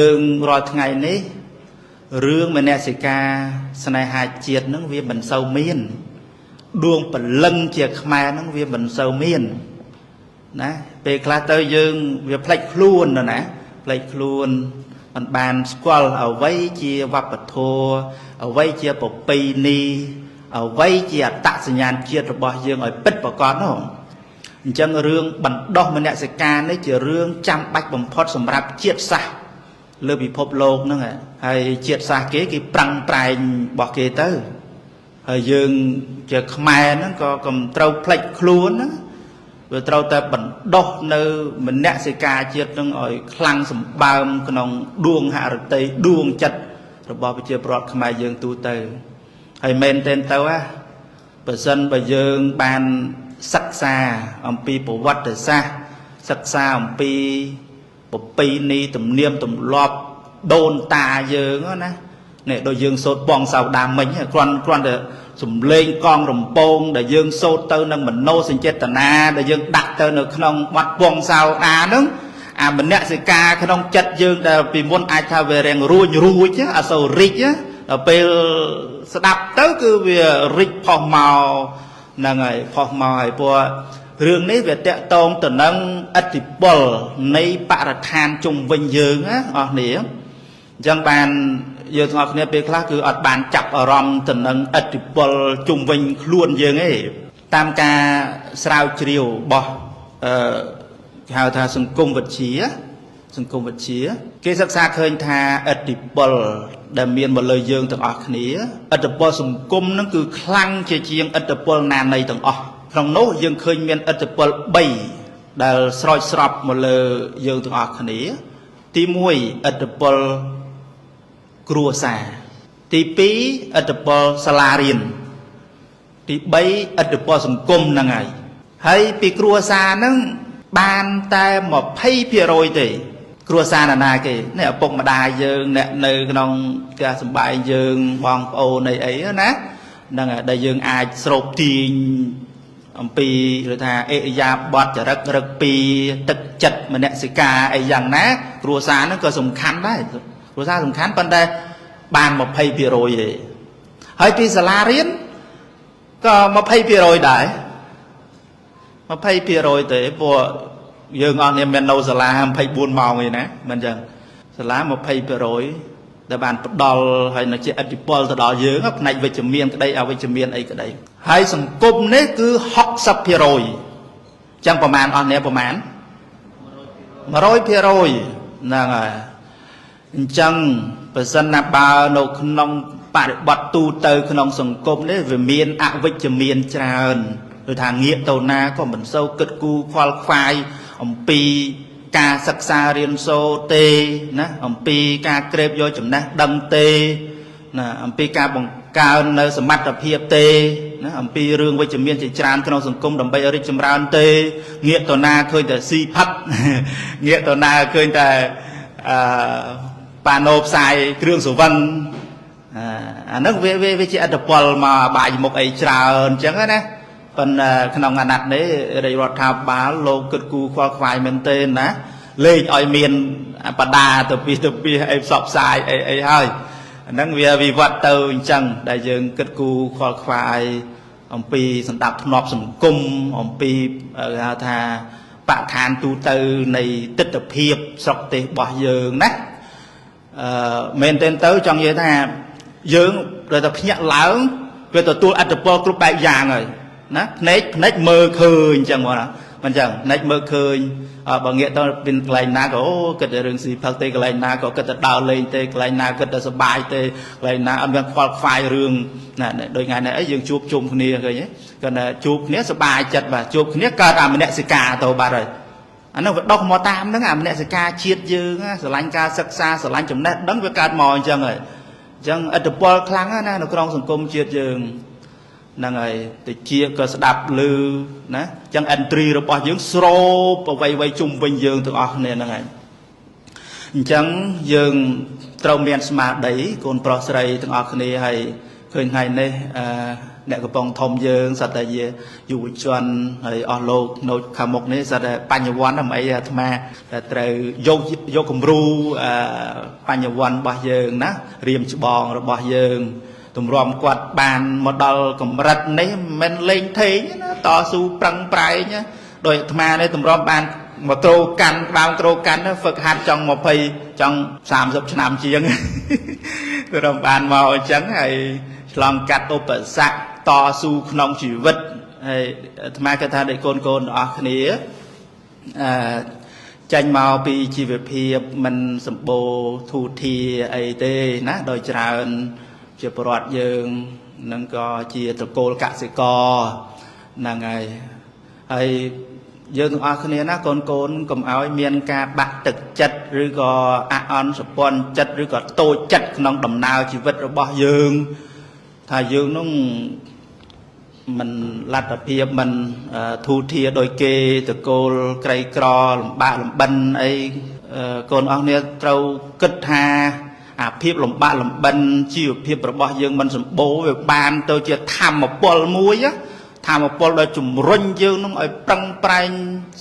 Dương rồi ngày ní rương mà nè sẽ ca sân này hai chiết nó vì mình sâu miên đuông bẩn lân chiếc mai nó vì mình sâu miên nè về khá tới dương vì plek luôn rồi nè plek luôn mình bàn squall ở vây chia vập bật thô ở vây chia bột pi ni ở vây chia tạ sinh nhàn chia rồi bỏ dương ở bít bỏ con không chẳng rương bẩn đo mà nè sẽ ca nó chỉ rương trăm bách bầm phốt sầm rạp chiết xa lơ bị phốp lô nữa hả hay triệt xa kế cái prăng trai bỏ kế tới hay dương chờ khmer nó có cầm trâu plek luôn á rồi trâu ta bẩn đo nơi mình nẹt sẽ ca triệt nó ở khăng sầm bàm cái nòng đuông hạ rồi tây đuông chặt rồi bỏไป chơi bọt khmer dương tu tới hay men tên tao á bờ sân bờ dương ban sắc xa ông pi bộ vật để xa sắc xa ông pi bộ pi ni tụm niêm tụm lọp đồn tà dương á nè nè đôi dương sốt bong sào đàm mình quan để sủng lên con rồng pôn để dương sốt tơ nâng mình nô sinh chết tận a để dương đặt tơ nâng không mặt bong sào a nứng mình nè sẽ ca cái nông chất dương để vì muốn ai tha về rèn ruồi chứ sầu rít chứ ở bên đạp tới cứ về rít phong màu là ngày phong màu hay bùa rương này về tệ tôn từ nâng atipolនៃបរិស្ថានជុំវិញយើងណាអស់នេះចឹងបានយើងទាំងអស់គ្នាពេលខ្លះគឺអត់បានចាប់អារម្មណ៍ទៅនឹងឥទ្ធិពលជុំវិញខ្លួនយើងទេតាមការស្រាវជ្រាវរបស់គេហៅថាសង្គមវិទ្យាគេសិក្សាឃើញថាឥទ្ធិពលដែលមានមកលើយើងទាំងអស់គ្នាឥទ្ធិពលសង្គមហ្នឹងគឺខ្លាំងជាជាងឥទ្ធិពលណានៃទាំងអស់ក្នុងនោះយើងឃើញមានឥទ្ធិពល3ដែលស្រោចស្រពមកលើយើងទាំងអស់គ្នាទី1ឥទ្ធិពលគ្រួសារទី2ឥទ្ធិពលសាលារៀនទី3ឥទ្ធិពលសង្គមហ្នឹងហើយពីគ្រួសារហ្នឹងបានតែ20%ទេគ្រួសារណាគេនេះឪពុកម្ដាយយើងអ្នកនៅក្នុងផ្ទះសម្បែងយើងបងប្អូនអីណាហ្នឹងដែលយើងអាចស្រូបទាញអំពីឬថាអិរិយាបថចរិតរឹកពីទឹកចិត្តមនសិការអីយ៉ាងណាគ្រួសារហ្នឹងក៏សំខាន់ដែរគ្រួសារសំខាន់ប៉ុន្តែបាន20%ទេហើយពីសាលារៀនក៏20%ដែរ20%ទេព្រោះយើងអស់នេះមាននៅសាលា24ម៉ោងឯណាមិនចឹងសាលា20%ដែលបានផ្ដល់ហើយនៅជាឥទ្ធិពលទៅដល់យើងផ្នែកវិជ្ជមានក្តីអវិជ្ជមានអីក្តីហើយសង្គមនេះគឺ60%ចឹងប្រមាណអស់នេះប្រមាណ100%ហ្នឹងហើយអញ្ចឹងបើសិនណាបើនៅក្នុងបរិបទទូទៅក្នុងសង្គមនេះវាមានអវិជ្ជមានច្រើនឬថាងាកទៅណាក៏មិនសូវគិតគូរខ្វល់ខ្វាយអំពីការសិក្សារៀនសូត្រទេណាអំពីការក្រេបយកចំណេះដឹងទេណាអំពីការបង្កើននៅសមត្ថភាពទេណាអំពីរឿងវិជ្ជមានជាច្រើនក្នុងសង្គមដើម្បីរីកចម្រើនទេងាកទៅណាឃើញតែស៊ីផឹកងាកទៅណាឃើញតែប៉ាណូផ្សាយគ្រឿងសង្វឹងអាហ្នឹងវាជាឥទ្ធិពលមកបាយមុខអីច្រើនអញ្ចឹងណាប៉ុន្តែក្នុងអាណត្តិនេះរាជរដ្ឋាភិបាលលោកគិតគូរខ្វល់ខ្វាយមែនទេណាលេខឲ្យមានបដាទៅពីអីផ្សព្វផ្សាយអីហើយអាហ្នឹងវាវិវត្តទៅអញ្ចឹងដែលយើងគិតគូរខ្វល់ខ្វាយអំពីសន្តិភាពសង្គមអំពីហៅថាបរិស្ថានទូទៅនៃទិដ្ឋភាពស្រុកទេសរបស់យើងណាមែនទេទៅចង់និយាយថាយើងត្រូវតែភ្ញាក់ឡើងវាទទួលឥទ្ធិពលគ្រប់បែបយ៉ាងហើយណាភ្នែកមើលឃើញអញ្ចឹងបងណាមិនអញ្ចឹងភ្នែកមើលឃើញបើងាកទៅពីកន្លែងណាក៏គិតតែរឿងស៊ីផឹកទេកន្លែងណាក៏គិតតែដើរលេងទេកន្លែងណាគិតតែសប្បាយទេកន្លែងណាអត់មានខ្វល់ខ្វាយរឿងណាដូចថ្ងៃនេះអីយើងជួបជុំគ្នាឃើញទេគាត់ថាជួបគ្នាសប្បាយចិត្តបាទជួបគ្នាកើតអាមនសិការទៅបាត់ហើយអានោះវាដុសមកតាមហ្នឹងអាមនសិការជាតិយើងស្រឡាញ់ការសិក្សាស្រឡាញ់ចំណេះដឹងវាកើតមកអញ្ចឹងហើយអញ្ចឹងឥទ្ធិពលខ្លាំងណាស់នៅក្នុងសង្គមជាតិយើងហ្នឹងហើយតិចក៏ស្ដាប់ឮណាអញ្ចឹង entry របស់យើងស្រូបអ្វីជុំវិញយើងទាំងអស់គ្នាហ្នឹងហើយអញ្ចឹងយើងត្រូវមានស្មារតីកូនប្រុសស្រីទាំងអស់គ្នាហើយ ឃើញថ្ងៃនេះអ្នកកំពុងធំយើងសត្វតែជាយុវជនហើយអស់លោកនៅខាងមុខនេះសត្វតែបញ្ញវន្តដើម្បីអាត្មាតែត្រូវយកគំរូបញ្ញវន្តរបស់យើងណារៀមច្បងរបស់យើងទម្រាំគាត់បានមកដល់កម្រិតនេះមិនលេងថេងណាតស៊ូប្រឹងប្រែងដោយអាត្មានេះទម្រាំបានមកត្រូកាន់ក្បាលត្រូកាន់ហ្វឹកហាត់ចង់20ចង់30ឆ្នាំជាងទម្រាំបានមកអញ្ចឹងហើយឆ្លងកាត់ឧបសគ្គតស៊ូក្នុងជីវិតហើយអាត្មាគិតថាដូចកូនទាំងអស់គ្នាចាញ់មកពីជីវភាពមិនសម្បូរធូរធារអីទេណាដោយច្រើនជាប្រវត្តិយើងនឹងក៏ជាត្រកូលកសិករហ្នឹងហើយយើងទាំងអស់គ្នាណាកូនកូនកុំឲ្យមានការបាក់ទឹកចិត្តឬក៏អអន់សពន់ចិត្តឬក៏តូចចិត្តក្នុងដំណើរជីវិតរបស់យើងថាយើងនឹងមិនលទ្ធភាពមិនធូរធារដោយគេតកូលក្រីក្រលំបាកលំបិនអីកូនអស់គ្នាត្រូវគិតថាអាភាពលំបាកលំបិនជីវភាពរបស់យើងមិនសម្បូរវាបានទៅជាធម្មពលមួយធម្មពលដែលជំរុញយើងនឹងឲ្យប្រឹងប្រែង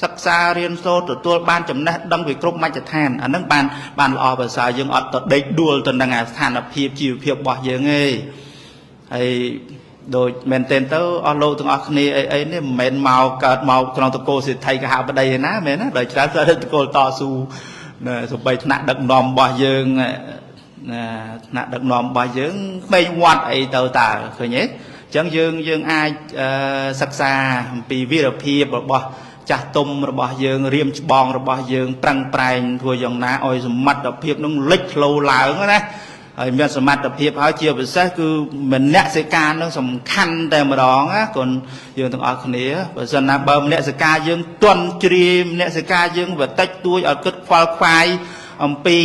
សិក្សារៀនសូត្រទទួលបានចំណេះដឹងពីគ្រប់មជ្ឈដ្ឋានអានឹងបានល្អប្រសើរយើងអត់ទៅដេកដួលទៅនឹងស្ថានភាពជីវភាពរបស់យើងទេហើយដូចមែនទែនទៅអស់លោកទាំងអស់គ្នាអីនេះមិនមែនមកកើតមកក្នុងតកូលសេដ្ឋីកហបតីទេណាមែនណាដោយច្រើនទៅតកូលតស៊ូសម្បីថ្នាក់ដឹកនាំរបស់យើងថ្នាក់ដឹកនាំរបស់យើងក្មេងវត្តអីទៅតើឃើញទេអញ្ចឹងយើងអាចសិក្សាអំពីវីរភាពរបស់ចាស់ទុំរបស់យើងរៀមច្បងរបស់យើងប្រឹងប្រែងធ្វើយ៉ាងណាឲ្យសមត្ថភាពនឹងលេចធ្លោឡើងណាហើយមានសមត្ថភាពហើយជាពិសេសគឺមនសិការនឹងសំខាន់តែម្ដងណាកូនយើងទាំងអស់គ្នាបើសិនណាបើមនសិការយើងទន់ជ្រាយមនសិការយើងវតិចទួយឲ្យគិតខ្វល់ខ្វាយអំពី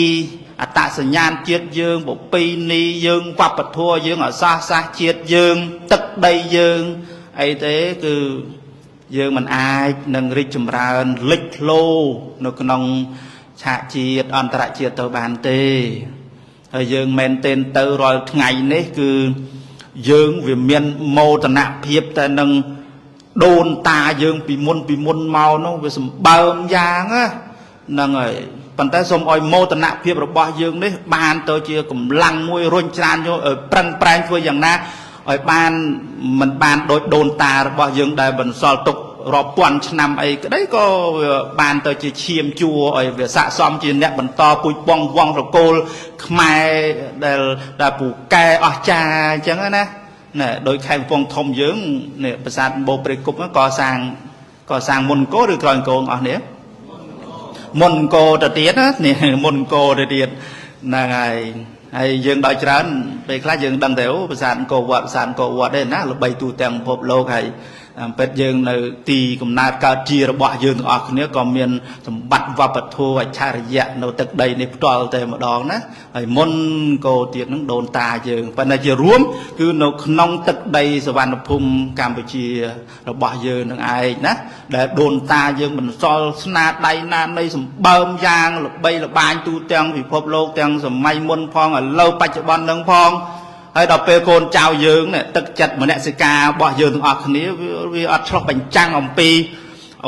អត្តសញ្ញាណជាតិយើងប្រពៃណីយើងវប្បធម៌យើងអសាសសាសជាតិយើងទឹកដីយើងអីទេគឺយើងមិនអាចនឹងរីកចម្រើនលេចធ្លោនៅក្នុងឆាកជាតិអន្តរជាតិទៅបានទេហើយយើងមែនទែនទៅរាល់ថ្ងៃនេះគឺយើងវាមានមោទនភាពតែនឹងដូនតាយើងពីមុនមកនោះវាសម្បើមយ៉ាងហ្នឹងហើយប៉ុន្តែសូមឲ្យមោទនភាពរបស់យើងនេះបានទៅជាកម្លាំងមួយរុញច្រានយកឲ្យប្រឹងប្រែងធ្វើយ៉ាងណាឲ្យបានមិនបានដូចដូនតារបស់យើងដែលបន្សល់ទុករាប់ពាន់ឆ្នាំអីក្តីក៏បានទៅជាឈាមជួរឲ្យវាស័ក្តិសមជាអ្នកបន្តពូជបងវងត្រកូលខ្មែរដែលពូកែអស្ចារ្យអញ្ចឹងណាដោយខេត្តកំពង់ធំយើងនេះប្រាសាទបូព្រៃគុកកសាងមុនកោឬក្រោយអង្គរអស់នេះមុនកោទៅទៀតណានេះមុនកោទៅទៀតហ្នឹងហើយយើងដល់ច្រើនពេលខ្លះយើងដឹងតែប្រាសាទអង្គរវត្តទេណាល្បីទូទាំងពិភពលោកហើយពេទ្យយើងនៅទីកំណើតកើតជារបស់យើងទាំងអស់គ្នាក៏មានសម្បត្តិវប្បធម៌អច្ឆរិយៈនៅទឹកដីនេះផ្ទាល់តែម្ដងណាហើយមុនកោទៀតនឹងដូនតាយើងប៉ុន្តែជារួមគឺនៅក្នុងទឹកដីសវណ្ណភូមិកម្ពុជារបស់យើងនឹងឯងណាដែលដូនតាយើងបន្សល់ស្នាដៃណានៃសម្បើមយ៉ាងល្បីល្បាញទូទាំងពិភពលោកទាំងសម័យមុនផងឥឡូវបច្ចុប្បន្ននឹងផងហើយដល់ពេលកូនចៅយើងទឹកចិត្តមនសិការរបស់យើងទាំងអស់គ្នាវាអត់ឆ្លុះបញ្ចាំងអំពី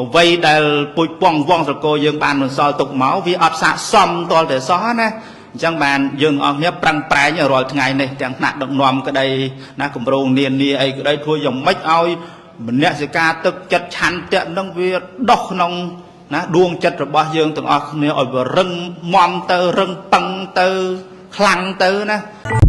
អ្វីដែលពូជពងវងត្រកូលយើងបានបន្សល់ទុកមកវាអត់ស័ក្តិសមទាល់តែសោះណាអញ្ចឹងបានយើងទាំងអស់គ្នាប្រឹងប្រែងរាល់ថ្ងៃនេះទាំងថ្នាក់ដឹកនាំក្តីណាគម្រោងនានាអីក្តីធ្វើយ៉ាងម៉េចឲ្យមនសិការទឹកចិត្តឆន្ទៈនឹងវាដោះក្នុងណាដួងចិត្តរបស់យើងទាំងអស់គ្នាឲ្យវារឹងមាំទៅរឹងប៉ឹងទៅខ្លាំងទៅណា